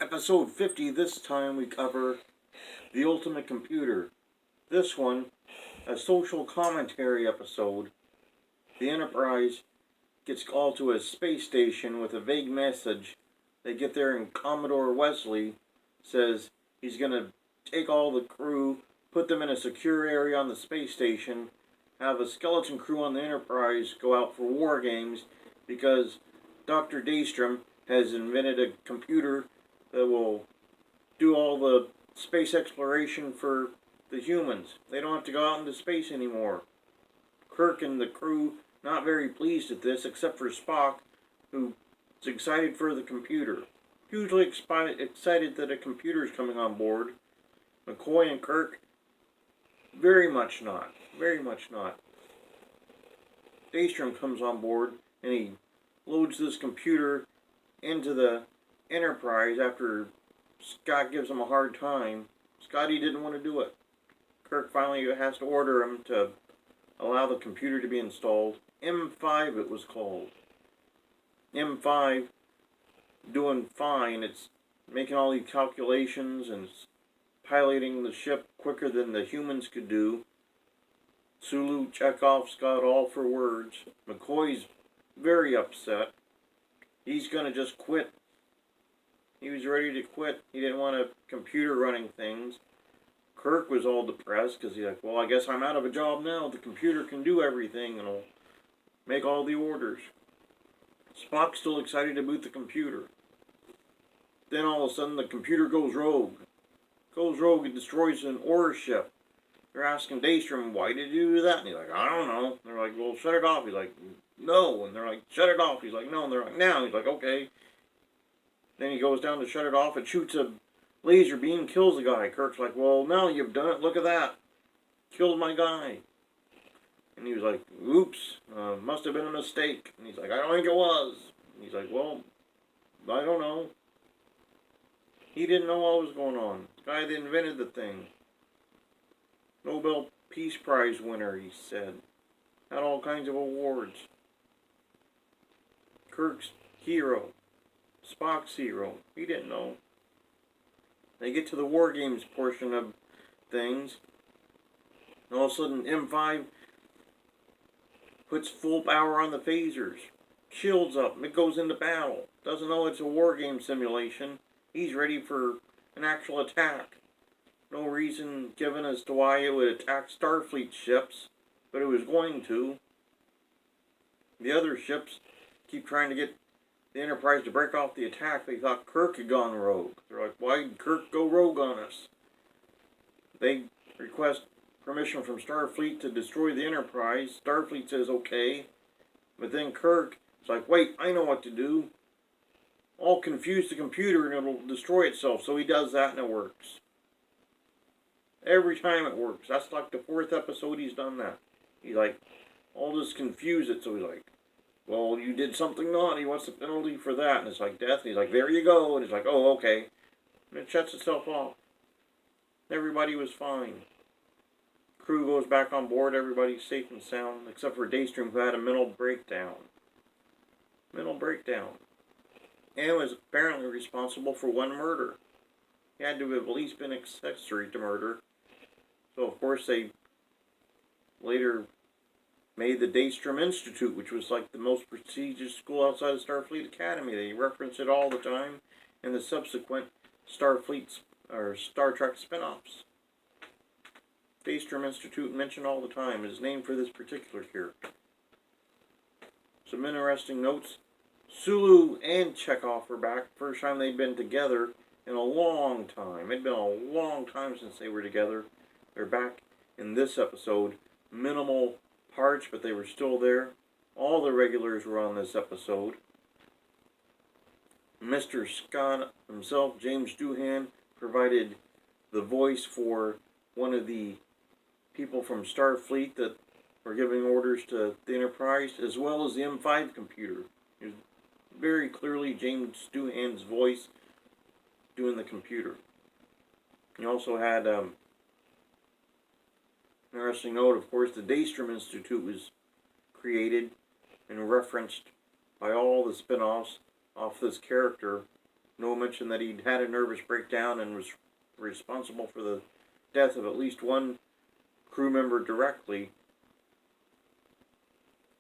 Episode 50, this time we cover The Ultimate Computer. This one, a social commentary episode. The Enterprise gets called to a space station with a vague message. They get there and Commodore Wesley says he's going to take all the crew, put them in a secure area on the space station, have a skeleton crew on the Enterprise go out for war games because Dr. Daystrom has invented a computer that will do all the space exploration for the humans. They don't have to go out into space anymore. Kirk and the crew not very pleased at this, except for Spock, who's excited for the computer. Hugely excited that a computer is coming on board. McCoy and Kirk, very much not. Very much not. Daystrom comes on board and he loads this computer into the Enterprise after Scott gives him a hard time. Scotty didn't want to do it. Kirk finally has to order him to allow the computer to be installed. M5 it was called. M5 doing fine. It's making all these calculations and it's piloting the ship quicker than the humans could do. Sulu Chekhov's got all for words. McCoy's very upset. He's going to just quit. He was ready to quit. He didn't want a computer running things. Kirk was all depressed because he's like, well, I guess I'm out of a job now. The computer can do everything and it'll make all the orders. Spock's still excited to boot the computer. Then all of a sudden the computer goes rogue. Goes rogue and destroys an ore ship. They're asking Daystrom, why did you do that? And he's like, I don't know. They're like, well, shut it off. He's like, no. And they're like, shut it off. He's like, no. And they're like, now. He's like, okay. Then he goes down to shut it off and shoots a laser beam, kills the guy. Kirk's like, well, now you've done it. Look at that. Killed my guy. And he was like, oops, must have been a mistake. And he's like, I don't think it was. And he's like, well, I don't know. He didn't know what was going on. The guy that invented the thing. Nobel Peace Prize winner, he said. Had all kinds of awards. Kirk's hero. Spock's hero. He didn't know. They get to the War Games portion of things. And all of a sudden, M5 puts full power on the phasers. Shields up. It goes into battle. Doesn't know it's a War Game simulation. He's ready for an actual attack. No reason given as to why it would attack Starfleet ships, but it was going to. The other ships keep trying to get the Enterprise to break off the attack. They thought Kirk had gone rogue. They're like, why did Kirk go rogue on us? They request permission from Starfleet to destroy the Enterprise. Starfleet says okay, but then Kirk is like, wait, I know what to do. I'll confuse the computer and it'll destroy itself. So he does that and it works. Every time it works. That's like the 4th episode he's done that. He's like, I'll just confuse it. So he's like, well, you did something naughty. What's the penalty for that? And it's like death. And he's like, there you go. And it's like, oh, okay. And it shuts itself off. Everybody was fine. Crew goes back on board. Everybody's safe and sound. Except for Daystrom, who had a mental breakdown. Mental breakdown. And was apparently responsible for one murder. He had to have at least been accessory to murder. So, of course, they later made the Daystrom Institute, which was like the most prestigious school outside of Starfleet Academy. They reference it all the time in the subsequent Starfleet or Star Trek spinoffs. Daystrom Institute mentioned all the time is named for this particular character. Some interesting notes. Sulu and Chekhov are back. First time they'd been together in a long time. It'd been a long time since they were together. They're back in this episode. Minimal parts, but they were still there. All the regulars were on this episode. Mr. Scott himself, James Doohan, provided the voice for one of the people from Starfleet that were giving orders to the Enterprise, as well as the M5 computer. It was very clearly James Doohan's voice doing the computer. You also had interesting note, of course, the Daystrom Institute was created and referenced by all the spin-offs off this character No mention that he'd had a nervous breakdown and was responsible for the death of at least one crew member directly.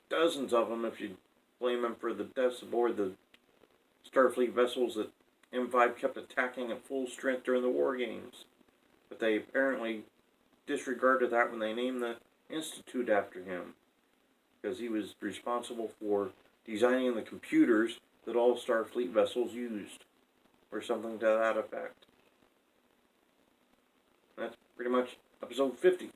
Dozens of them, if you blame him for the deaths aboard the Starfleet vessels that M5 kept attacking at full strength during the war games. But they apparently disregarded that when they named the institute after him, because he was responsible for designing the computers that all Starfleet vessels used, or something to that effect. That's pretty much episode 50.